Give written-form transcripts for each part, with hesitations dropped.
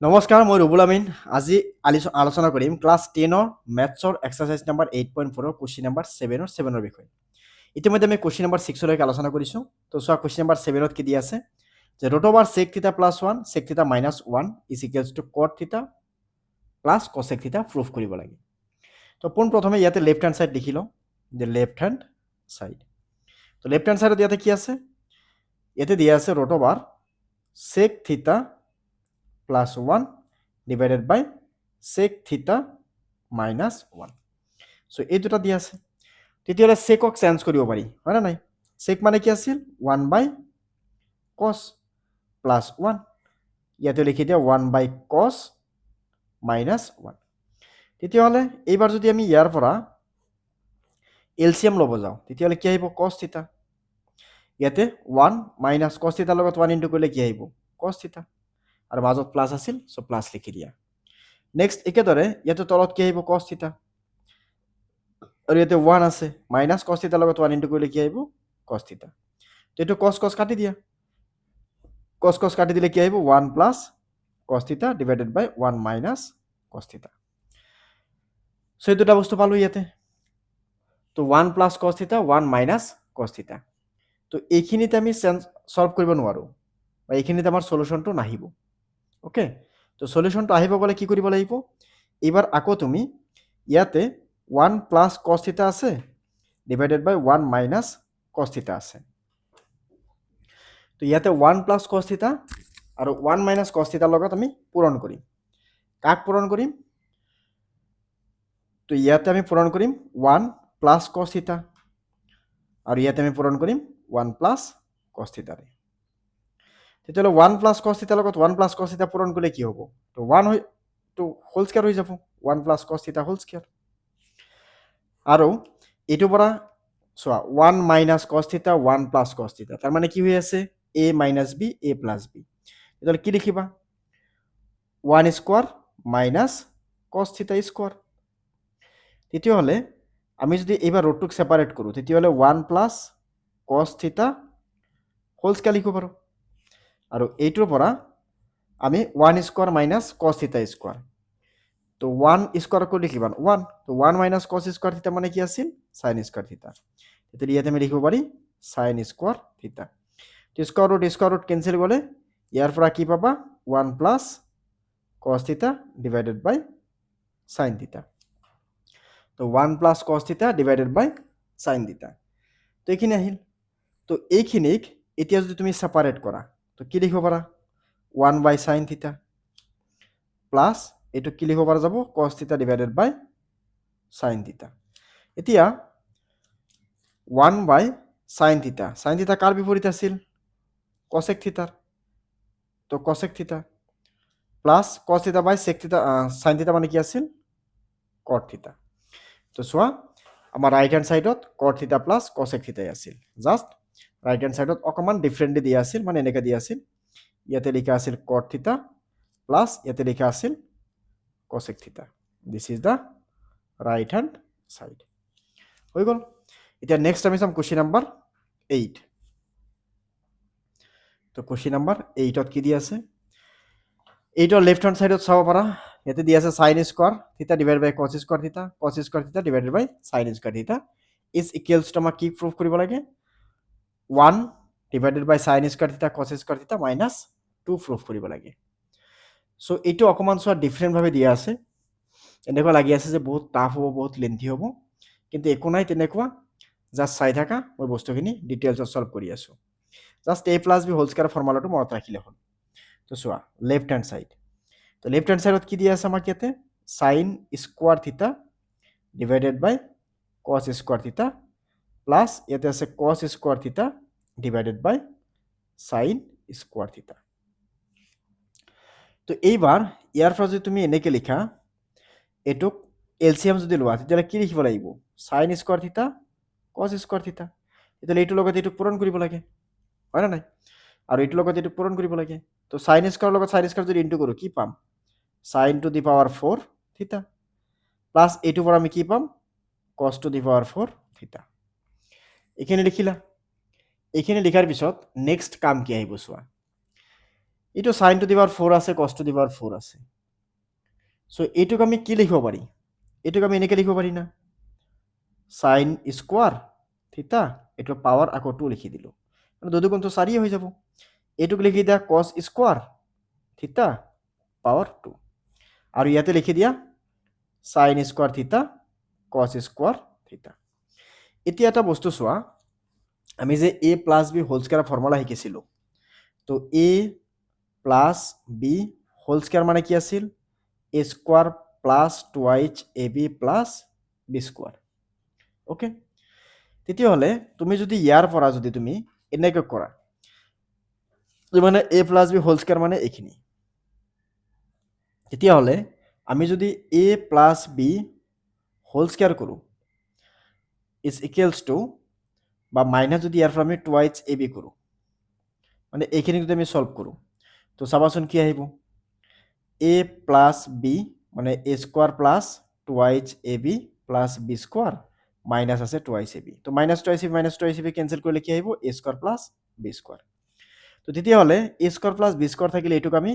নমস্কাৰ, মই ৰুবুল আমিন। আজি আলোচনা কৰিম ক্লাছ 10-ৰ মেথছৰ এক্সাৰচাইজ নাম্বাৰ 8.4-ৰ কুৱেশ্যন নাম্বাৰ 7ৰ বিষয়ে। ইতিমধ্যে আমি কুৱেশ্যন নাম্বাৰ 6লৈকে আলোচনা কৰিছোঁ। তো চোৱা, কুৱেশ্যন নাম্বাৰ 7ত কি দিয়া আছে যে ৰুট অভাৰ চেক থিটা প্লাছ 1 চেক থিটা মাইনাছ 1 ইজ ইকুৱেলছ টু কট থিটা প্লাছ কচেক থিটা প্ৰুভ কৰিব লাগে। তো পোনপ্ৰথমে ইয়াতে লেফ্ট হেণ্ড ছাইড লিখি লওঁ, যে লেফ্ট হেণ্ড ছাইড। তো লেফ্ট হেণ্ড ছাইডত ইয়াতে কি আছে? ইয়াতে দিয়া আছে ৰুট অভাৰ চেক থিটা প্লাছ 1 ডিভাইডেড বাই চেক থিটা মাইনাছ 1। চ' এই দুটা দিয়া আছে। তেতিয়াহ'লে চেকক চেঞ্জ কৰিব পাৰি, হয়নে নাই? চেক মানে কি আছিল? 1 বাই কছ প্লাছ 1। ইয়াতে লিখি দিয়া 1 বাই কছ মাইনাছ 1। তেতিয়াহ'লে এইবাৰ যদি আমি ইয়াৰ পৰা এলচিএম ল'ব যাওঁ, তেতিয়াহ'লে কি আহিব? কছ থিটা। ইয়াতে 1 মাইনাছ কছ থিটাৰ লগত 1 ইনটু কৰিলে কি আহিব? কছ থিটা। আৰু মাজত প্লাছ আছিল, চ' প্লাছ লিখি দিয়া। নেক্সট একেদৰে ইয়াতে তলত কি আহিব? কছ থিটা। আৰু ইয়াতে 1 আছে, মাইনাছ কছ থিটাৰ লগত 1 ইনটু কৰিলে কি আহিব? কছ থিটা। তো এইটো কছ কছ কাটি দিয়া। কছ কছ কাটি দিলে কি আহিব? 1 প্লাছ কছ থিটা ডিভাইডেড বাই 1 মাইনাছ কছ থিটা। চ' এই দুটা বস্তু পালোঁ ইয়াতে। তো 1 প্লাছ কছ থিটা, 1 মাইনাছ কছ থিটা। তো এইখিনিতে আমি সলভ কৰিব নোৱাৰোঁ, বা এইখিনিতে আমাৰ সলিউশ্যনটো নাহিব। অ'কে, তো সলিউশ্যনটো আহিব গ'লে কি কৰিব লাগিব? এইবাৰ আকৌ তুমি ইয়াতে 1 প্লাছ কছ থিটা আছে ডিভাইডেড বাই 1 মাইনাছ কছ থিটা আছে। তো ইয়াতে 1 প্লাছ কছ থিটা আৰু 1 মাইনাছ কছ থিটাৰ লগত আমি পূৰণ কৰিম। কাক পূৰণ কৰিম? তো ইয়াতে আমি পূৰণ কৰিম 1 প্লাছ কছ থিটা, আৰু ইয়াতে আমি পূৰণ কৰিম 1 প্লাছ কছ থিটাৰে। তেতিয়াহ'লে 1 প্লাছ কছ থিটাৰ লগত 1 প্লাছ কছ থিটা পূৰণ কৰিলে কি হ'ব? তো 1 হৈ তো হোল স্কোৱাৰ হৈ যাব, 1 প্লাছ কছ থিটা হোল স্কোৱাৰ। আৰু এইটোৰ পৰা চোৱা, 1 মাইনাছ কছ থিটা 1 প্লাছ কছ থিটা, তাৰমানে কি হৈ আছে? এ মাইনাছ বি, এ প্লাছ বি। তেতিয়াহ'লে কি লিখিবা? 1 স্কোৱাৰ মাইনাছ কছ থিটা স্কোৱাৰ। তেতিয়াহ'লে আমি যদি এইবাৰ ৰুটটোক ছেপাৰেট কৰোঁ, তেতিয়াহ'লে 1 প্লাছ কছ থিটা হোল স্কোৱাৰ লিখিব পাৰোঁ। আৰু এইটোৰ পৰা আমি 1 স্কোৱাৰ মাইনাছ কছ থিটা স্কোৱাৰ। তো 1 স্কোৱাৰ কৰি লিখিবা 1। তো 1 মাইনাছ কছ স্কোৱাৰ থিটা মানে কি আছিল? চাইন স্কোৱাৰ থিটা। তেতিয়া ইয়াতে আমি লিখিব পাৰি চাইন স্কোৱাৰ থিটা। তো স্কোৱাৰ ৰুট কেঞ্চেল গ'লে ইয়াৰ পৰা কি পাবা? 1 প্লাছ কছ থিটা ডিভাইডেড বাই চাইন থিটা। তো 1 প্লাছ কছ থিটা ডিভাইডেড বাই চাইন থিটা। তো এইখিনি আহিল। তো এইখিনিক এতিয়া যদি তুমি ছেপাৰেট কৰা, তো কি লিখিব পাৰা? 1 বাই চাইন থিটা প্লাছ এইটো কি লিখিব পৰা যাব? কছ থিটা ডিভাইডেড বাই চাইন থিটা। এতিয়া 1 বাই চাইন থিটা, চাইন থিটা কাৰ বিপৰীত আছিল? কচেক থিটাৰ। তো কচেক থিটা প্লাছ কছ থিটা বাই চেক থিটা, চাইন থিটা মানে কি আছিল? কট থিটা। তো চোৱা, আমাৰ ৰাইট হেণ্ড ছাইডত কট থিটা প্লাছ কচেক থিটাই আছিল। জাষ্ট ৰাইট হেণ্ড ছাইডত অকণমান ডিফাৰেণ্টলি দিয়া আছিল, মানে এনেকৈ দিয়া আছিল। ইয়াতে লিখা আছিল কট থিটা প্লাছ ইয়াতে লিখা আছিল কচেক থিটা। This is the right hand side. হৈ গ'ল। এতিয়া নেক্সট আমি চাম কুৱেশ্যন নাম্বাৰ 8। তো কুৱেশ্যন নাম্বাৰ 8ত কি দি আছে? 8ৰ লেফ্ট হেণ্ড ছাইডত চাব পাৰা, ইয়াতে দি আছে চাইন স্কোৱাৰ থিটা ডিভাইড বাই কছ স্কোৱাৰ থিটা, কছ স্কোৱাৰ থিটা ডিভাইডেড বাই চাইন স্কোৱাৰ থিটা ইজ ইকুৱেলছ টু আমাক কি প্ৰুভ কৰিব লাগে? 1 ডিভাইডেড বাই চাইন স্কোৱাৰ থিটা কছ স্কোৱাৰ থিটা মাইনাছ 2 প্ৰুভ কৰিব লাগে। চ' এইটো অকণমান চোৱা ডিফাৰেণ্টভাৱে দিয়া আছে। এনেকুৱা লাগি আছে যে বহুত টাফ হ'ব, বহুত লেন্থি হ'ব, কিন্তু একো নাই তেনেকুৱা। জাষ্ট চাই থাকা, মই বস্তুখিনি ডিটেইলছত চলভ কৰি আছোঁ। Just a plus b whole square ফৰ্মুলাটো মনত ৰাখিলে হ'ল। তো চোৱা, লেফ্ট হেণ্ড ছাইড। তো লেফ্ট হেণ্ড ছাইডত কি দিয়া আছে আমাক? ইয়াতে sine square theta divided by cos square থিটা প্লাছ ইয়াতে আছে কছ স্কোৱাৰ থিটা ডিভাইডেড বাই চাইন স্কোৱাৰ থিটা। তো এইবাৰ ইয়াৰ পৰা যদি তুমি এনেকৈ লিখা, এইটোক এলচিএম যদি লোৱা, তেতিয়াহ'লে কি লিখিব লাগিব? চাইন স্কোৱাৰ থিটা কছ স্কোৱাৰ থিটা। তেতিয়াহ'লে এইটোৰ লগত এইটো পূৰণ কৰিব লাগে, হয় নে নাই? আৰু এইটোৰ লগত এইটো পূৰণ কৰিব লাগে। তো চাইন স্কোৱাৰৰ লগত চাইন স্কোৱাৰ যদি ইনটু কৰোঁ, কি পাম? চাইন টু দি পাৱাৰ 4 থিটা প্লাছ এইটোৰ পৰা আমি কি পাম? কছ টু দি পাৱাৰ 4 থিটা। এইখিনি লিখিলা। এইখিনি লিখাৰ পিছত নেক্সট কাম কি আহিব চোৱা। এইটো sin টু দি পাৱাৰ 4 আছে cos টু দি পাৱাৰ 4 আছে সো এইটোক আমি কি লিখিব পাৰি এইটোক আমি এনেকৈ লিখিব পাৰি না sin স্কোয়াৰ থিতা এইটো পাৱাৰ আকৌ 2 লিখি দিলো মানে দুই গুণটো 4 হৈ যাব এইটোক লিখি দিয়া cos স্কোয়ার থিতা পাৱাৰ 2 আৰু ইয়াতে লিখি দিয়া sin square theta cos square theta এতিয়া এটা বস্তু চোৱা আমি যে a plus b whole square formula শিকিছিলো তো a plus b whole square মানে কি আছিল a square plus twice ab plus b square okay তেতিয়াহলে তুমি যদি ইয়াৰ পৰা যদি তুমি এনেকৈ কৰা মানে a plus b whole square মানে এইখিনি তেতিয়াহলে আমি যদি a plus b whole square কৰো is equals to বা মাইনাস যদি ইয়াৰ পৰা আমি টুৱাইচ ab কৰো মানে এইখিনি যদি আমি সলভ কৰো তো চাবাচোন কি আহিব a প্লাস b মানে a square plus twice ab plus b square minus আছে টুৱাইচ ab তো মাইনাস টুৱাইচ ab ক্যান্সেল কৰিলে কি আহিব a square plus b square তো তেতিয়াহলে a square plus b square থাকিলে এটুক আমি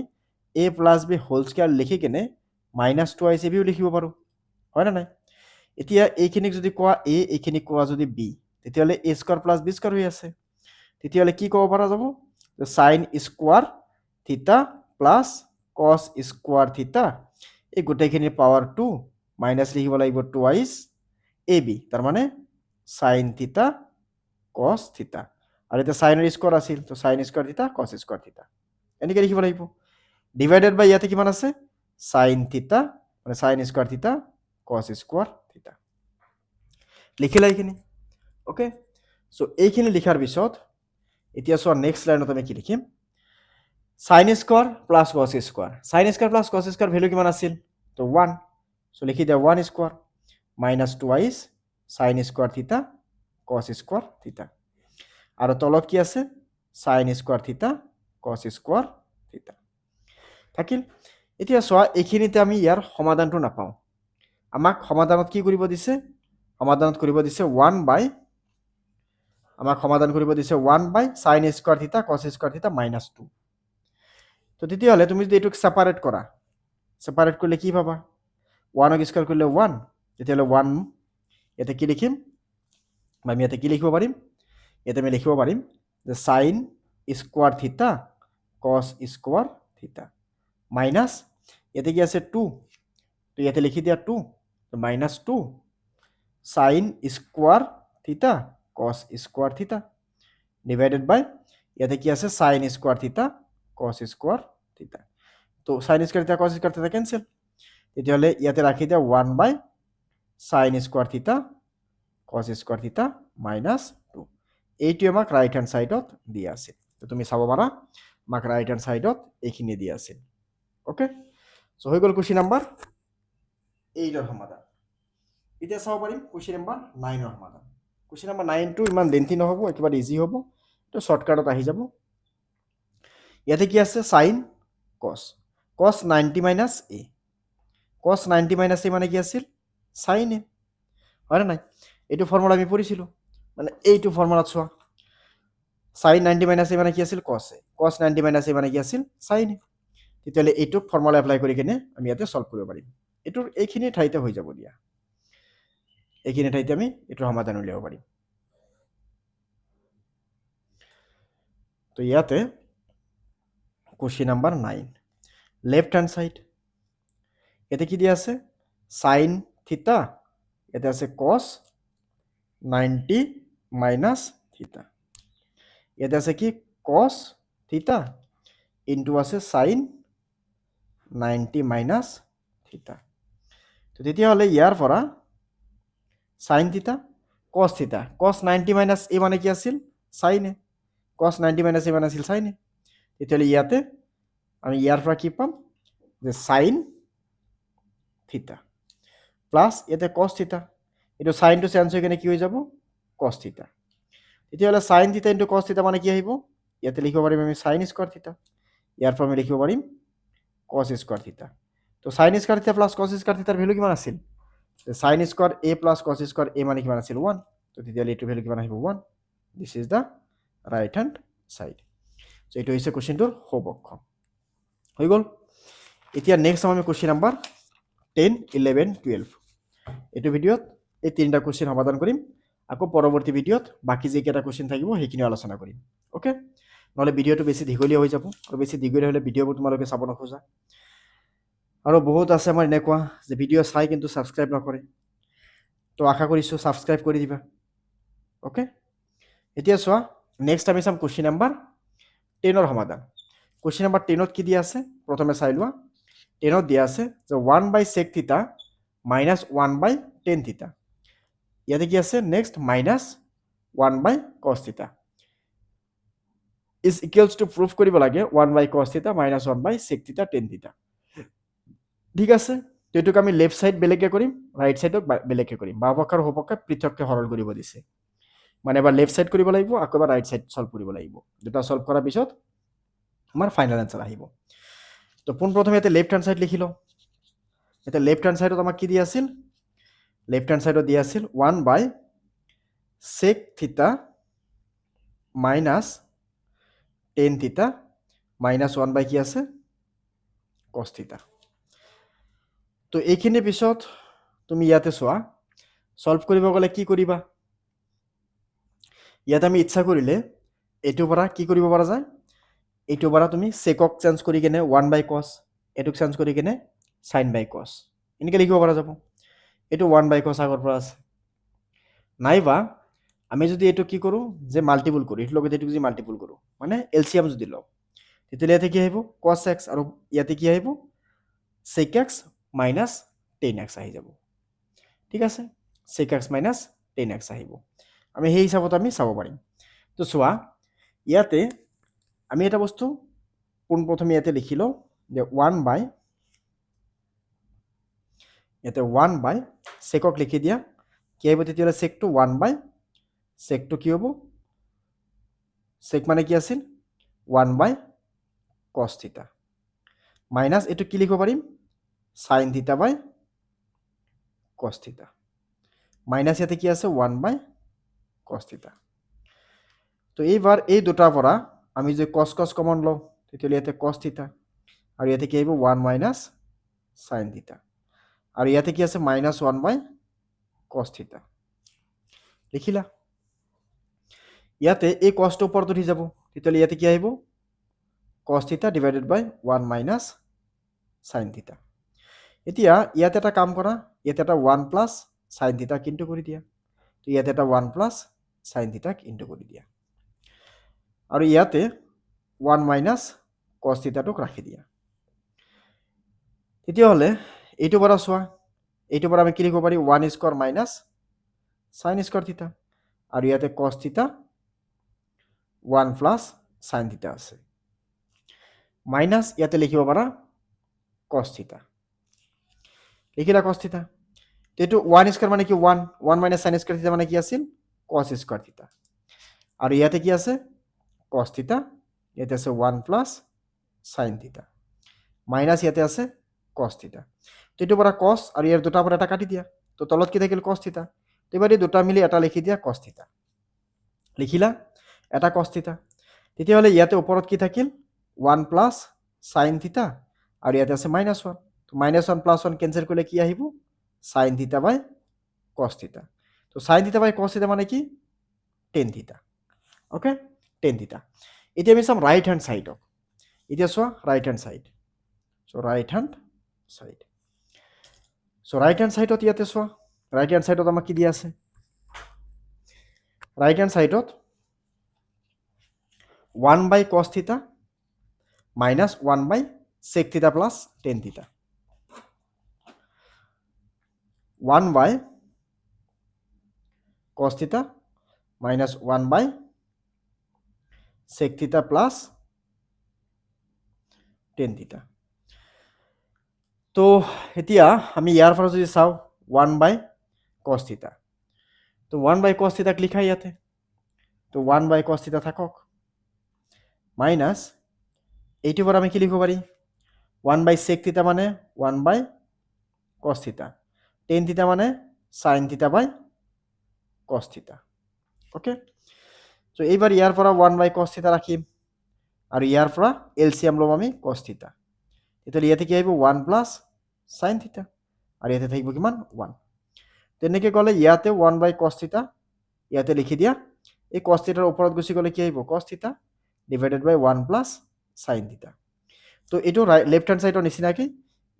a plus b whole square লিখি কেনে মাইনাস টুৱাইচ ab লিখিব পাৰো হয় না নাই এতিয়া এইখিনিক যদি কোৱা a এইখিনিক কোৱা যদি b তেতিয়াহলে a square plus b square হৈ আছে তেতিয়াহলে কি ক'ব পৰা যাব sin square theta plus cos square theta এই গোটেইখিনিৰ পাৱাৰ 2 মাইনাস লিখিব লাগিব টুৱাইচ ab তাৰ মানে sin থিতা cos থিতা আৰু এটা সাইনৰ স্কয়ার আছিল তো sin স্কয়ার থিতা cos স্কয়ার থিতা এনেকৈ লিখিব লাগিব ডিভাইডেড বাই ইয়াতে কিমান আছে sin থিতা মানে sin স্কয়ার থিতা cos স্কয়ার থিতা লিখিলা এইখিনি ওকে সো এইখিনি লিখাৰ পিছত এতিয়া সো নেক্সট লাইনত আমি কি লিখিম sin square plus cos square sin square plus cos square value কিমান আছিল তো 1 সো লিখি দিয়া 1 square minus twice sin square theta cos square theta আৰু তলত কি আছে sin square theta cos square theta থাকিল এতিয়া সোৱা এইখিনিতে আমি ইয়াৰ সমাধানটো নাপাও আমাক সমাধানত কি কৰিব দিছে সমাধানত কৰিব দিছে 1 বাই আমাক সমাধান কৰিব দিছে 1 বাই sin square theta cos square theta minus 2 তো তেতিয়াহলে তুমি যদি এটুক সেপাৰেট কৰা সেপাৰেট কৰিলে কি পাবা 1 ক স্কয়াৰ কৰিলে 1 তেতিয়াহলে 1 ইয়াতে কি লিখিম আমি ইয়াতে কি লিখিব পাৰিম ইয়াতে আমি লিখিব পাৰিম যে sin স্কয়ার থিতা cos স্কয়ার থিতা মাইনাস ইয়াতে কি আছে 2 তো ইয়াতে লিখি দিয়া 2 তো মাইনাস 2 sin স্কয়ার থিতা cos স্কয়ার থিতা ডিভাইডেড বাই ইয়াতে কি আছে sin স্কয়ার থিতা cos স্কয়ার থিতা তো sin স্কয়ার থিতা cos স্কয়ার থিতা ক্যান্সেল তেতিয়াহলে ইয়াতে ৰাখি দিয়া 1 বাই sin স্কয়ার থিতা cos স্কয়ার থিতা মাইনাস 2 এইটো আমাক রাইট হ্যান্ড সাইডত দিয়া আছে তো তুমি চাব পাৰা আমাক ৰাইট হ্যান্ড সাইডত এইখিনি দিয়া আছে ওকে সো হৈ গল কোৱেশ্চন নাম্বাৰ 8 ৰ সমাধান এতিয়া চাব পাৰিম কোৱেশ্চন নাম্বাৰ 9 ৰ সমাধান কোৱেশ্চন নাম্বাৰ 9 টো ইমান লেন্থি নহব একেবাৰে ইজি হ'ব তো শৰ্টকাটত আহি যাব ইয়াতে কি আছে sin cos cos 90 minus a cos 90 minus a মানে কি আছিল sin a হয় না নাই এইটো ফৰ্মুলা আমি পঢ়িছিলো মানে এইটো ফৰ্মুলাত চোৱা sin 90 minus a মানে কি আছিল cos a cos 90 minus a মানে কি আছিল sin a তেতিয়াহলে এইটো ফৰ্মুলা এপ্লাই কৰি কিনে আমি ইয়াতে সলভ কৰিব পাৰিম এটোৰ এইখিনি ঠাইতে হৈ যাব দিয়া এইখিনি ঠাইতে আমি এটোৰ সমাধান উলিয়াব পাৰিম তো ইয়াতে question number 9 left hand side এতে কি দিয়া আছে sin থিতা এতে আছে cos 90 minus থিতা এতে আছে কি cos থিতা ইনটু আছে sin 90 minus থিতা তো তেতিয়াহলে ইয়াৰ পৰা sin theta cos theta cos 90 minus a মানে কি আছিল sin a cos 90 minus a মানে আছিল sin a তেতিয়াহলে ইয়াতে আমি ইয়াৰ পৰা কি পাম যে sin থিতা প্লাস ইয়াতে cos থিতা এটো sin টু চেঞ্জ হৈ কিনে কি হৈ যাব cos থিতা তেতিয়াহলে sin থিতা ইনটু cos থিতা মানে কি আহিব ইয়াতে লিখিব পাৰিম আমি sin স্কয়াৰ থিতা ইয়াৰ পৰা আমি লিখিব পাৰিম cos স্কয়াৰ থিতা তো sin square theta plus cos square থিতাৰ ভ্যালু কিমান আছিল sin square a plus cos square a মানে কিমান আছিল 1 তো তেতিয়াহলে এটো ভ্যালু কিমান আহিব 1 this is the right hand side so এটো হৈছে কোৱেশ্চনটোৰ সপক্ষ হৈ গ'ল। এতিয়া নেক্সট আমি কুৱেশ্যন নাম্বাৰ 10, 11, 12 এইটো ভিডিঅ'ত এই তিনিটা কুৱেশ্যন সমাধান কৰিম। আকৌ পৰৱৰ্তী ভিডিঅ'ত বাকী যিকেইটা কুৱেশ্যন থাকিব সেইখিনি আলোচনা কৰিম। অ'কে, নহ'লে ভিডিঅ'টো বেছি দীঘলীয়া হৈ যাব, আৰু বেছি দীঘলীয়া হ'লে ভিডিঅ'বোৰ তোমালোকে চাব নোখোজা। আৰু বহুত আছে আমাৰ এনেকুৱা যে ভিডিঅ' চাই কিন্তু ছাবস্ক্ৰাইব নকৰে, তো আশা কৰিছোঁ ছাবস্ক্ৰাইব কৰি দিবা। অ'কে, এতিয়া চোৱা, নেক্সট আমি চাম কুৱেশ্যন নাম্বাৰ 10ৰ সমাধান। কুৱেশ্যন নাম্বাৰ 10ত কি দিয়া আছে প্ৰথমে চাই লোৱা। 10ত দিয়া আছে যে 1/sec থিটা মাইনাছ 1/tan থিটা। ইয়াতে কি আছে নেক্সট মাইনাছ 1/cos থিটা ইজ ইকুৱেলছ টু প্ৰুফ কৰিব লাগে 1/cos থিটা মাইনাছ 1/sec থিটা tan থিটা। ঠিক আছে, তো এইটোক আমি লেফ্ট ছাইড বেলেগকৈ কৰিম, ৰাইট ছাইডক বেলেগকৈ কৰিম। বাওঁ পক্ষ আৰু সোঁ পক্ষক পৃথককৈ সৰল কৰিব দিছে। মানে এবাৰ লেফ্ট ছাইড কৰিব লাগিব, আকৌ এবাৰ ৰাইট ছাইড ছল্ভ কৰিব লাগিব। দুটা ছল্ভ কৰাৰ পিছত আমাৰ ফাইনেল এনচাৰ আহিব। তো পোনপ্ৰথমে ইয়াতে লেফ্ট হেণ্ড ছাইড লিখি লওঁ। এতিয়া লেফ্ট হেণ্ড ছাইডত আমাক কি দিয়া আছিল? লেফ্ট হেণ্ড ছাইডত দিয়া আছিল 1/sec থিটা মাইনাছ tan থিটা মাইনাছ 1 কি আছে cos থিটা। তো এইখিনি পিছত তুমি ইয়াতে চোৱা, ছল্ভ কৰিব গ'লে কি কৰিবা? ইয়াতে আমি ইচ্ছা কৰিলে এইটোৰ পৰা কি কৰিব পৰা যায়, এইটোৰ পৰা তুমি চেকক চেঞ্জ কৰি কেনে 1/cos, এইটোক চেঞ্জ কৰি কেনে sin/cos এনেকৈ লিখিব পৰা যাব। এইটো 1/cos আগৰ পৰা আছে। নাইবা আমি যদি এইটো কি কৰোঁ যে মাল্টিপুল কৰোঁ, এইটোৰ লগত এইটোক যদি মাল্টিপুল কৰোঁ মানে এলচিএম যদি লওঁ, তেতিয়াহ'লে ইয়াতে কি আহিব cos x, আৰু ইয়াতে কি আহিব sec x minus tan x আহি যাব। ঠিক আছে, sec x minus tan x আহিব। আমি সেই হিচাপত আমি চাব পাৰিম। তো চোৱা, ইয়াতে আমি এটা বস্তু পোনপ্ৰথমে ইয়াতে লিখি লওঁ যে 1/, চেকক লিখি দিয়া, কি আহিব তেতিয়াহ'লে চেকটো 1/চেকটো কি হ'ব, চেক মানে কি আছিল 1/cos থিটা মাইনাছ এইটো কি লিখিব পাৰিম sin থিটা বাই cos থিটা মাইনাছ ইয়াতে কি আছে 1/cos থিটা। তো এইবাৰ এই দুটাৰ পৰা আমি যদি cos কমন লওঁ, তেতিয়াহ'লে ইয়াতে cos থিটা, আৰু ইয়াতে কি আহিব 1 মাইনাছ sin থিটা, আৰু ইয়াতে কি আছে মাইনাছ 1/cos থিটা লিখিলা। ইয়াতে এই cosটো ওপৰত উঠি যাব, তেতিয়াহ'লে ইয়াতে কি আহিব cos থিটা ডিভাইডেড বাই 1 মাইনাছ sin থিটা। এতিয়া ইয়াতে এটা কাম কৰা, ইয়াতে এটা 1 প্লাছ sin থিটাক ইনটু কৰি দিয়া, তো ইয়াতে এটা 1 প্লাছ sin থিটাক ইনটু কৰি দিয়া, আৰু ইয়াতে 1 মাইনাছ cos থিটাটোক ৰাখি দিয়া। তেতিয়াহ'লে এইটো পৰা চোৱা, এইটো পৰা আমি কি লিখিব পাৰি 1 স্কোৱাৰ মাইনাছ sin স্কোৱাৰ থিটা, আৰু ইয়াতে cos থিটা 1 প্লাছ sin থিটা আছে, মাইনাছ ইয়াতে লিখিব পাৰা cos থিটা। লিখিলা cos থিটা। এইটো 1 স্কোৱাৰ মানে কি 1 মাইনাছ sin স্কোৱাৰ থিটা মানে কি আছিল cos স্কোৱাৰ থিটা, আৰু ইয়াতে কি আছে cos থিটা, ইয়াতে আছে 1 প্লাছ sin থিটা মাইনাছ ইয়াতে আছে cos থিটা। তো এইটো পৰা cos আৰু ইয়াৰ দুটাৰ পৰা এটা কাটি দিয়া, তো তলত কি থাকিল cos থিটা, তো এবাৰ এই দুটা মিলি এটা লিখি দিয়া cos থিটা। লিখিলা এটা cos থিটা। তেতিয়াহ'লে ইয়াতে ওপৰত কি থাকিল 1 প্লাছ sin থিটা, আৰু ইয়াতে আছে -1, তো -1 প্লাছ 1 কেঞ্চেল কৰিলে কি আহিব sin থিটা বাই cos থিটা। তো sin থিটা বাই cos থিটা মানে কি tan থিটা। অ'কে, tan থিটা। এতিয়া আমি চাম ৰাইট হেণ্ড ছাইডক। এতিয়া চোৱা ৰাইট হেণ্ড ছাইড, চ' ৰাইট হেণ্ড ছাইড, চ' ৰাইট হেণ্ড ছাইডত ইয়াতে চোৱা, ৰাইট হেণ্ড ছাইডত আমাক কি দিয়া আছে, ৰাইট হেণ্ড ছাইডত 1/cos থিটা মাইনাছ 1/sec থিটা প্লাছ tan থিটা, 1/cos থিটা মাইনাছ 1/sec থিটা প্লাছ tan থিটা। তো এতিয়া আমি ইয়াৰ পৰা যদি চাওঁ 1/cos থিটা, তো 1/cos থিটাক লিখা ইয়াতে, তো 1/cos থিটা থাকক, মাইনাছ এইটোৰ পৰা আমি কি লিখিব পাৰি 1/sec থিটা মানে 1/cos থিটা, tan থিটা মানে sin থিটা বাই cos থিটা। অ'কে, চ' এইবাৰ ইয়াৰ পৰা 1/cos থিটা ৰাখিম, আৰু ইয়াৰ পৰা এলচিএম ল'ম আমি cos থিটা, তেতিয়াহ'লে ইয়াতে কি আহিব 1 প্লাছ চাইন থিটা আৰু ইয়াতে থাকিব কিমান 1। তেনেকৈ গ'লে ইয়াতে 1 বাই কছ থিটা ইয়াতে লিখি দিয়া। এই কছ থিটাৰ ওপৰত গুচি গ'লে কি আহিব কছ থিটা ডিভাইডেড বাই 1 প্লাছ চাইন থিটা। তো এইটো লেফ্ট হেণ্ড ছাইডৰ নিচিনাকৈ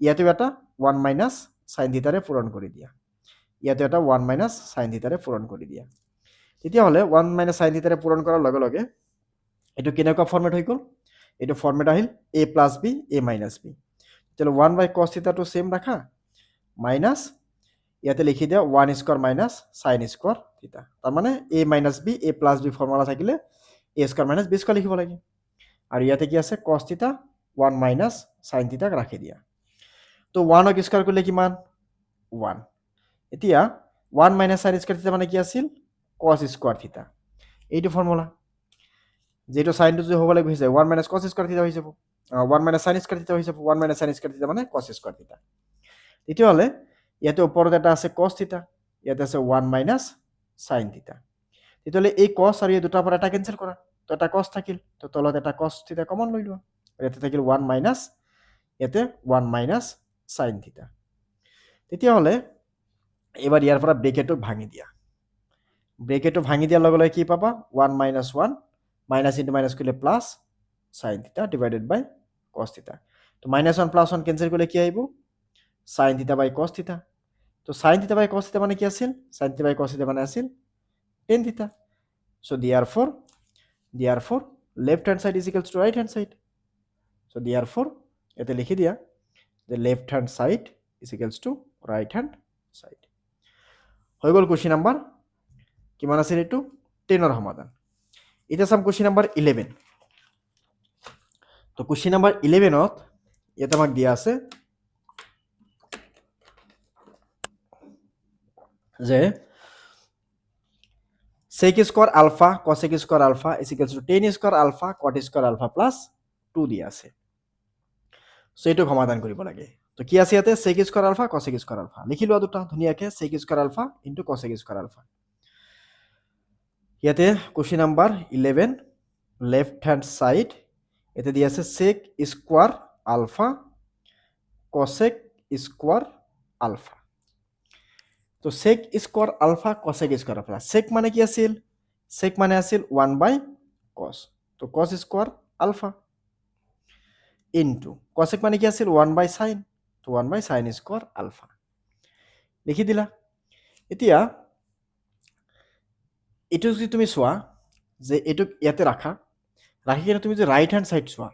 ইয়াতেও এটা 1 মাইনাছ চাইন থিটাৰে পূৰণ কৰি দিয়া, ইয়াতে এটা 1 মাইনাছ চাইন থিটাৰে পূৰণ কৰি দিয়া। তেতিয়াহ'লে 1 মাইনাছ চাইন থিটাৰে পূৰণ কৰাৰ লগে লগে এইটো কেনেকুৱা ফৰ্মেট হৈ গ'ল, এইটো ফৰ্মেট আহিল a plus b a minus b. তেতিয়াহ'লে 1 বাই কছ থিটাটো ছেম ৰাখা মাইনাছ ইয়াতে লিখি দিয়া 1 square minus sign square theta. তাৰমানে a minus b a plus b formula থাকিলে a square minus b square লিখিব লাগে। আৰু ইয়াতে কি আছে কছ থিটা 1 মাইনাছ চাইন থিটাক ৰাখি দিয়া। তো 1ক স্কোৱাৰ কৰিলে কিমান 1। এতিয়া 1 মাইনাছ চাইন স্কোৱাৰ থিটা মানে কি আছিল কছ স্কোৱাৰ থিটা, এইটো ফৰ্মুলা। যেটো সাইনটো যদি হ'ব লাগিব হৈ যায় 1 মাইনাছ কছ স্কোৱাৰ থিটা হৈ যাব, 1 মাইনাছ চাইন স্কোৱাৰ থিটা হৈ যাব। 1 মাইনাছ চাইন স্কোৱাৰ থিটা মানে কছ স্কোৱাৰ থিটা। তেতিয়াহ'লে ইয়াতে ওপৰত এটা আছে কছ থিটা, ইয়াতে আছে 1 মাইনাছ চাইন থিটা। তেতিয়াহ'লে এই কছ আৰু এই দুটাৰ পৰা এটা কেঞ্চেল কৰা, তো এটা কছ থাকিল, তো তলত এটা কছ থিটা কমন লৈ লোৱা, ইয়াতে থাকিল 1 মাইনাছ ইয়াতে 1 মাইনাছ চাইন থিটা। তেতিয়াহ'লে এবাৰ ইয়াৰ পৰা ব্ৰেকেটটো ভাঙি দিয়া, ব্ৰেকেটটো ভাঙি দিয়াৰ লগে লগে কি পাবা 1 মাইনাছ 1 মাইনাছ ইনটু মাইনাছ কৰিলে প্লাছ চাইন থিটা ডিভাইডেড বাই কছ থিটা। তো মাইনাছ 1 প্লাছ 1 কেঞ্চেল কৰিলে কি আহিব চাইন থিটা বাই কছ থিটা। তো চাইন থিটা বাই কছ থিটা মানে কি আছিল, চাইন থিটা বাই কছ থিটা মানে আছিল tan theta. So therefore left hand side is equals to right hand side. So therefore এতে লিখি দিয়া the left hand side is equals to right hand side. হৈ গ'ল কুৱেশ্যন নাম্বাৰ কিমান আছিল এইটো 10ৰ সমাধান। এতিয়া চাম কুৱেশ্যন নাম্বাৰ 11। তো কুৱেশ্যন নাম্বাৰ 11ত ইয়াতে আমাক দিয়া আছে যে sec square alpha cosec square alpha is equals to tan square alpha cot square alpha plus 2 দিয়া আছে। সো এইটো সমাধান কৰিব লাগে। তো কি আছে ইয়াতে sec square alpha cosec square alpha লিখি লোৱা দুটা ধুনীয়াকৈ sec square alpha into cosec square alpha. ইয়াতে question number 11 left hand side এতে দিয়া আছে sec square alpha cosec square alpha. তো sec square alpha cosec square alpha, sec মানে কি আছিল, sec মানে আছিল 1 বাই cos, তো cos square alpha into cosec মানে কি আছিল 1 বাই sin, তো 1 বাই sin স্কোয়ার আলফা লিখি দিলা। এতিয়া এইটো যদি তুমি চোৱা যে এইটো ইয়াতে ৰাখা, ৰাখি কিনে তুমি যদি ৰাইট হ্যান্ড সাইড চোৱা,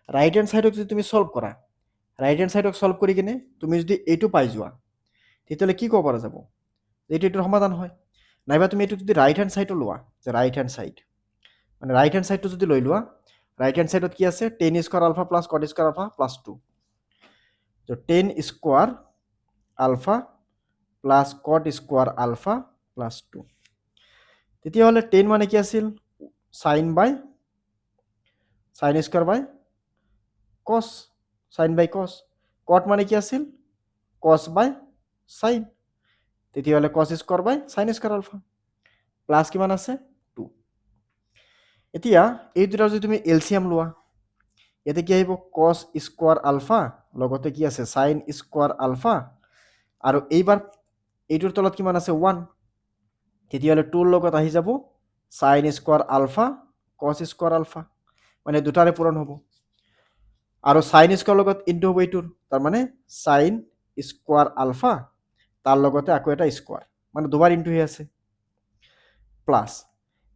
ৰাইট হ্যান্ড সাইডক যদি তুমি সলভ কৰা, ৰাইট হ্যান্ড সাইডক সলভ কৰি কিনে তুমি যদি এইটো পাই যোৱা তেতিয়াহ'লে কি ক'ব পৰা যাব যে এইটো এইটোৰ সমাধান হয়। নাইবা তুমি এইটো যদি ৰাইট হ্যান্ড সাইডো লোৱা, যে ৰাইট হ্যান্ড সাইড মানে ৰাইট হ্যান্ড সাইডটো যদি লৈ লোৱা, ৰাইট হ্যান্ড সাইডত কি আছে tan square alpha plus cot square alpha plus 2, তো tan square alpha plus cot square alpha plus 2। তেতিয়াহ'লে টেন মানে কি আছিল sine square by cos, sine by cos. Cot মানে কি আছিল কস বাই সাইন, তেতিয়াহ'লে cos square by sine square alpha plus কিমান আছে 2। এতিয়া এই দুটা যদি তুমি এলসিএম লোৱা, ইয়াতে কি আহিব কস স্কোয়াৰ আলফা লগতে কি আছে সাইন স্কোয়াৰ আলফা, আৰু এইবাৰ এইটোৰ তলত কিমান আছে 1, তেতিয়াহ'লে 2ৰ লগত আহি যাব sine square alpha cos square alpha, মানে দুটাৰে পূৰণ হ'ব। আৰু সাইন স্কোয়াৰ লগত ইনটু হ'ব এইটোৰ, তাৰমানে সাইন স্কোয়াৰ আলফা তাৰ লগতে আকৌ এটা স্কোয়াৰ, মানে দুবাৰ ইনটু হৈ আছে প্লাস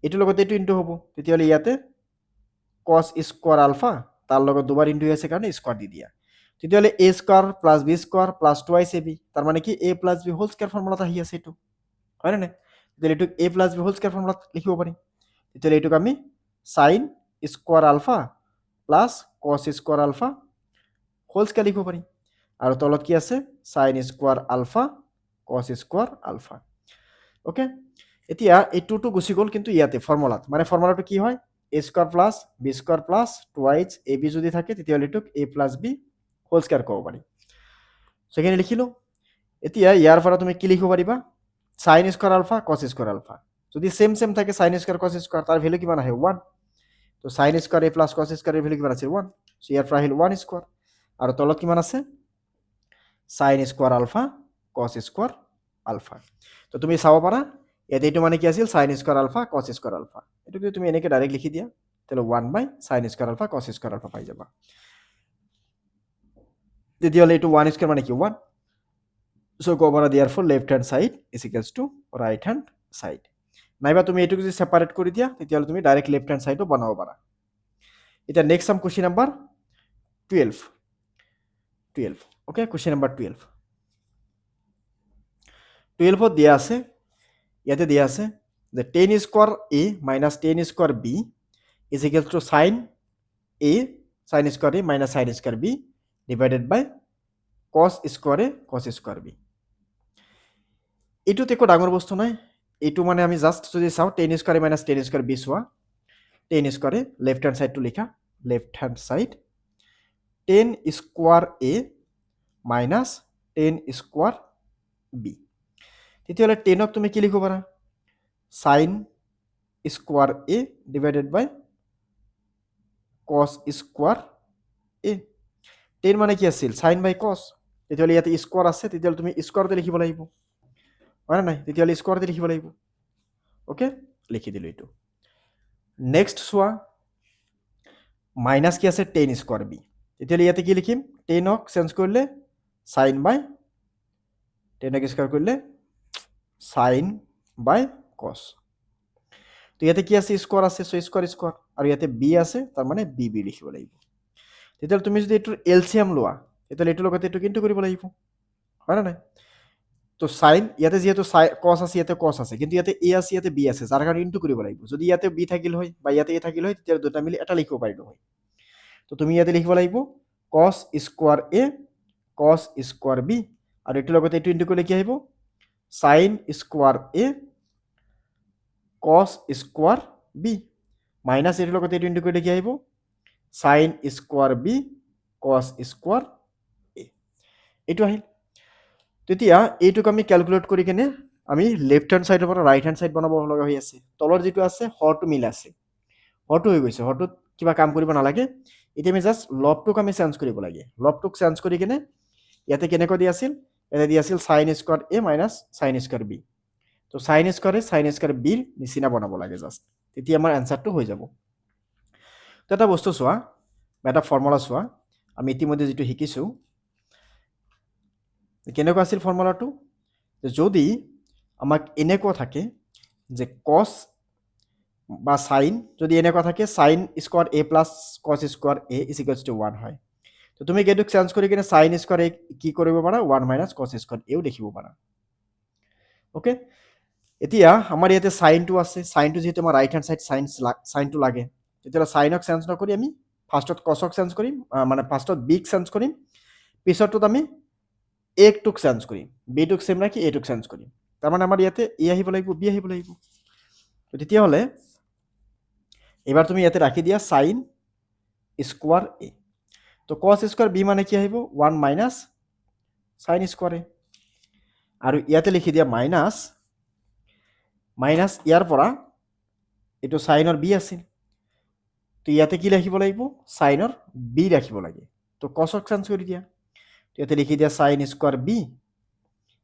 এইটোৰ লগত এইটো ইনটু হ'ব, তেতিয়াহ'লে ইয়াতে কস স্কোয়াৰ আলফা তাৰ লগত দুবাৰ ইনটু হৈ আছে কাৰণে স্কোয়াৰ দি দিয়া। তেতিয়াহ'লে a square plus b square plus 2 ab, তাৰ মানে কি a plus b whole square ফৰ্মুলাত আহি আছে এইটো, হয়নে নাই? তেতিয়াহ'লে এইটোক a plus b whole square ফৰ্মুলাত লিখিব পাৰিম। তেতিয়াহ'লে এইটোক আমি sine square alpha plus cos square alpha whole square লিখিব পাৰিম। আৰু তলত কি আছে sine square alpha cos square alpha. Okay, এতিয়া এই 2টো গুচি গ'ল, কিন্তু ইয়াতে ফৰ্মুলাত মানে ফৰ্মুলাটো কি হয় a square plus b square plus 2 ab যদি থাকে তেতিয়াহ'লে এইটোক a plus b whole square ক'ব পাৰি। সেখানে লিখিলো। এতিয়া ইয়াৰ পৰা তুমি কি লিখিব পাৰিবা sine square alpha cos square alpha, যদি সেম থাকে সাইন স্কোয়াৰ কস স্কোয়াৰ তাৰ ভ্যালু কিমান আহে 1, তো sine square a plus cos square এর ভ্যালু কিমান আছে 1, সো ইয়াৰ পৰা আহিল 1 স্কোয়াৰ আৰু তলত কিমান আছে sin square alpha cos square alpha. তো তুমি চাব পাৰা ইয়াতে এইটো মানে কি আছিল sin square alpha cos square alpha. এইটো যদি তুমি এনেকৈ ডাইৰেক্ট লিখি দিয়া তেতিয়াহ'লে 1/sin square alpha cos square alpha পাই যাবা। তেতিয়াহ'লে এইটো 1 স্কোৱাৰ মানে কি 1। চ' ক'ব পাৰা therefore left hand side is equals to right hand side। নাইবা তুমি এইটো যদি সেপাৰেট কৰি দিয়া তেতিয়াহ'লে তুমি ডাইৰেক্ট লেফট হেণ্ড সাইডো বনাব পাৰা। এতিয়া নেক্সট চাম question number 12। Okay, question number 12 দিয়া আছে, ইয়াতে দিয়া আছে যে 10 square a minus 10 square b is equal to sin a square a minus sin square b divided by cos square a cos square b। এইটোত একো ডাঙৰ বস্তু নাই, এইটো মানে আমি জাষ্ট যদি চাওঁ 10 square a minus 10 square b চোৱা, 10 স্কোৱাৰ a লেফট হেণ্ড সাইডটো লিখা, left hand side 10 square a minus 10 square b। তেতিয়াহ'লে 10ক তুমি কি লিখিব পাৰা sin square a divided by cos square a। 10 মানে কি আছিল sin বাই cos, তেতিয়াহ'লে ইয়াতে স্কোৱাৰ আছে, তেতিয়াহ'লে তুমি স্কোৱাৰতে লিখিব লাগিব, হয় নাই? তেতিয়াহ'লে স্কোৱাৰতে লিখিব লাগিব। অ'কে, লিখি দিলোঁ এইটো। নেক্সট চোৱা মাইনাছ কি আছে 10 স্কোৱাৰ b, তেতিয়াহ'লে ইয়াতে কি লিখিম 10ক চেঞ্জ কৰিলে sin বাই 10ক স্কোৱাৰ কৰিলে sin বাই cos। তো ইয়াতে কি আছে স্কোৱাৰ আছে, চ' স্কোৱাৰ আৰু ইয়াতে b আছে, তাৰ মানে b লিখিব লাগিব। তেতিয়াহ'লে তুমি যদি এইটোৰ এলচিএম লোৱা তেতিয়াহ'লে এইটোৰ লগত এইটো কিন্তু কৰিব লাগিব, হয় নে নাই? তো সাইন ইয়াতে যিহেতু cos আছে, ইয়াতে cos আছে, কিন্তু ইয়াতে a আছে, ইয়াতে b আছে, যাৰ কাৰণে ইনটু কৰিব লাগিব। যদি ইয়াতে b থাকিল হয় বা ইয়াতে a থাকিল হয় তেতিয়া দুটা মিলি এটা লিখিব পাৰিলো হয়। তো তুমি ইয়াতে লিখিব লাগিব cos square a cos square b, আৰু এইটোৰ লগতে এইটো ইনটু কৰিলে কি আহিব sin square a cos square b, minus এইটোৰ লগতে এইটো ইনটু কৰিলে কি আহিব sin square b cos square a। এইটো আহিল। তেতিয়া এইটোক আমি ক্যালকুলেট কৰি কেনে আমি লেফট হেণ্ড সাইডৰ পৰা ৰাইট হেণ্ড সাইড বনাব লগা হৈ আছে। তলৰ যিটো আছে হৰটো মিল আছে, হৰটো হৈ গৈছে, হৰটোত কিবা কাম কৰিব নালাগে। এতিয়া আমি জাষ্ট লবটোক আমি চেঞ্জ কৰিব লাগে। লবটোক চেঞ্জ কৰি কেনে ইয়াতে কেনেকৈ দি আছিল, ইয়াতে দি আছিল sin square a minus sin square b। তো sin স্কোৱাৰে sin স্কোৱাৰ bৰ নিচিনা বনাব লাগে জাষ্ট, তেতিয়া আমাৰ এনচাৰটো হৈ যাব। তো এটা বস্তু চোৱা বা এটা ফৰ্মুলা চোৱা, আমি ইতিমধ্যে যিটো শিকিছোঁ কেনেকুৱা আছিল ফৰ্মুলাটো, যদি আমাক এনেকুৱা থাকে যে cos বা sin, যদি এনেকুৱা থাকে sin square a plus cos square a is equals to 1 হয়, তো তুমি এইটোক চেঞ্জ কৰি কিনে sin স্কোৱাৰ a কি কৰিব পাৰা 1 মাইনাছ cos স্কোৱাৰ a দেখিব পাৰা। ওকে, এতিয়া আমাৰ ইয়াতে সাইনটো আছে, সাইনটো যিহেতু আমাৰ ৰাইট হেণ্ড সাইড সাইনটো লাগে, তেতিয়াহ'লে সাইনক চেঞ্জ নকৰি আমি ফাৰ্ষ্টত কছক চেঞ্জ কৰিম, মানে ফাৰ্ষ্টত বিক চেঞ্জ কৰিম, পিছৰটোত আমি একটোক চেঞ্জ কৰিম, বিটোক চেম ৰাখি এটোক চেঞ্জ কৰিম। তাৰমানে আমাৰ ইয়াতে এ আহিব লাগিব, বি আহিব লাগিব। তো তেতিয়াহ'লে এবাৰ তুমি ইয়াতে ৰাখি দিয়া সাইন স্কোৱাৰ এ, তো কছ স্কোৱাৰ বি মানে কি আহিব 1 মাইনাছ সাইন স্কোৱাৰ এ, আৰু ইয়াতে লিখি দিয়া মাইনাছ ইয়াৰ পৰা এইটো সাইনৰ বি আছিল, তো ইয়াতে কি লিখিব লাগিব সাইনৰ বি ৰাখিব লাগে। তো কছক চেঞ্জ কৰি দিয়া, ইয়াতে লিখি দিয়া সাইন স্কোৱাৰ বি,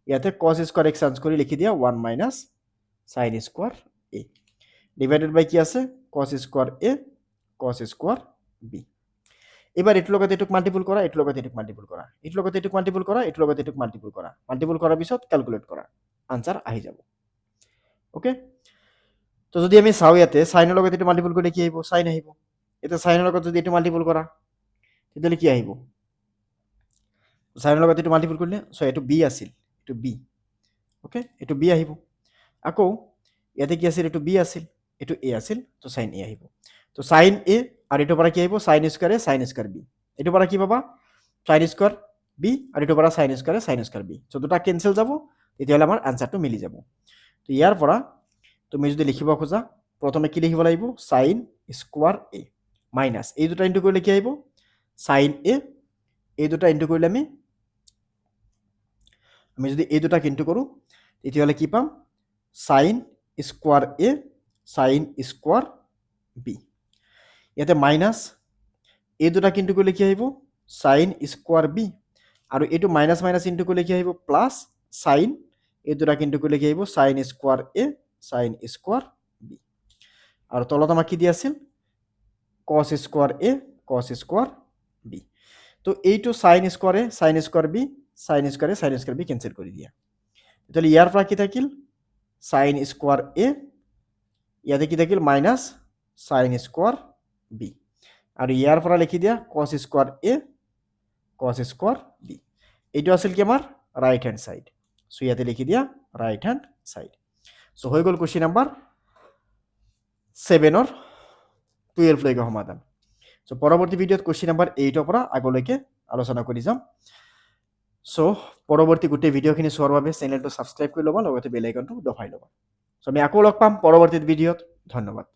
ইয়াতে cos স্কোৱাৰ x চেঞ্জ কৰি লিখি দিয়া 1 minus sine square a divided by কি আছে cos square a cos square b। এবার এটার লগত এটুক মাল্টিপল করা, এটার লগত এটুক মাল্টিপল করা, এটার লগত এটুক মাল্টিপল করা, এটার লগত এটুক মাল্টিপল করা, মাল্টিপল করার পিছত ক্যালকুলেট করা, আনসার আহি যাব। ওকে, তো যদি আমি চাও ইয়াতে সাইনের লগত এটু মাল্টিপল করলে কি আহিব সাইন আহিব, এটা সাইনের লগত যদি এটু মাল্টিপল করা তাহলে কি আহিব সাইনের লগত এটু মাল্টিপল করলে, সো এটু বি আছিল, এটু বি। ওকে, এটু বি আহিব। আকৌ ইয়াতে কি আছিল, এটু বি আছিল, এটু এ আছিল, তো সাইন এ আহিব। তো সাইন এ আর এটু পৰা কি আহিব সাইন স্কয়াৰ এ সাইন স্কয়াৰ বি, এটু পৰা কি পাবা সাইন স্কয়াৰ বি আৰ এটু পৰা সাইন স্কয়াৰ বি, সো দুটা ক্যান্সেল যাব, তেতিয়াহ'লে আমাৰ আনসাৰটো মিলি যাব। তো ইয়াৰ পৰা তুমি যদি লিখিব খোজা প্ৰথমে কি লিখিব লাগিব সাইন স্কয়াৰ এ মাইনাস এই দুটা ইনটু কৰিলে কি আহিব সাইন এ, এই দুটা ইনটু কৰিলে আমি যদি এই দুটা ইনটু কৰো তেতিয়াহ'লে কি পাম সাইন স্কয়াৰ এ সাইন স্কয়াৰ বি, ইয়াতে মাইনাস এই দুটা ইনটু কৰিলে কি আহিব সাইন স্কোয়াৰ বি আৰু এইটো মাইনাছ মাইনাছ ইনটু কৰিলে কি আহিব প্লাছ সাইন এই দুটা ইনটু কৰিলে কি আহিব sine square a sine square b আৰু তলত আমাক কি দিয়া আছিল cos square a cos square b তো এইটো sine square a sine square b sine square a sine square b cancel কৰি দিয়া তাহলে ইয়াৰ পৰা কি থাকিল সাইন স্কোয়াৰ এ ইয়াতে কি থাকিল মাইনাস সাইন স্কোয়াৰ বি আৰু ইয়াৰ পৰা লিখি দিয়া cos স্কোয়াৰ এ cos স্কোয়াৰ বি এইটো আছিল কি আমাৰ ৰাইট হ্যান্ড সাইড সো ইয়াতে লিখি দিয়া ৰাইট হ্যান্ড সাইড সো হৈ গ'ল কোশ্চেন নাম্বাৰ 7 ৰ 12 লৈকে সমাধান সো পৰৱৰ্তী ভিডিঅ'ত কোশ্চেন নাম্বাৰ 8 ৰ পৰা আগলৈকে আলোচনা কৰি যাম সো পৰৱৰ্তী গোটেই ভিডিঅ'খিনি চোৱাৰ বাবে চেনেলটো সাবস্ক্ৰাইব কৰি ল'বা লগতে বেল আইকনটো দবাই ল'বা সো আমি আকৌ লগ পাম পৰৱৰ্তী ভিডিঅ'ত ধন্যবাদ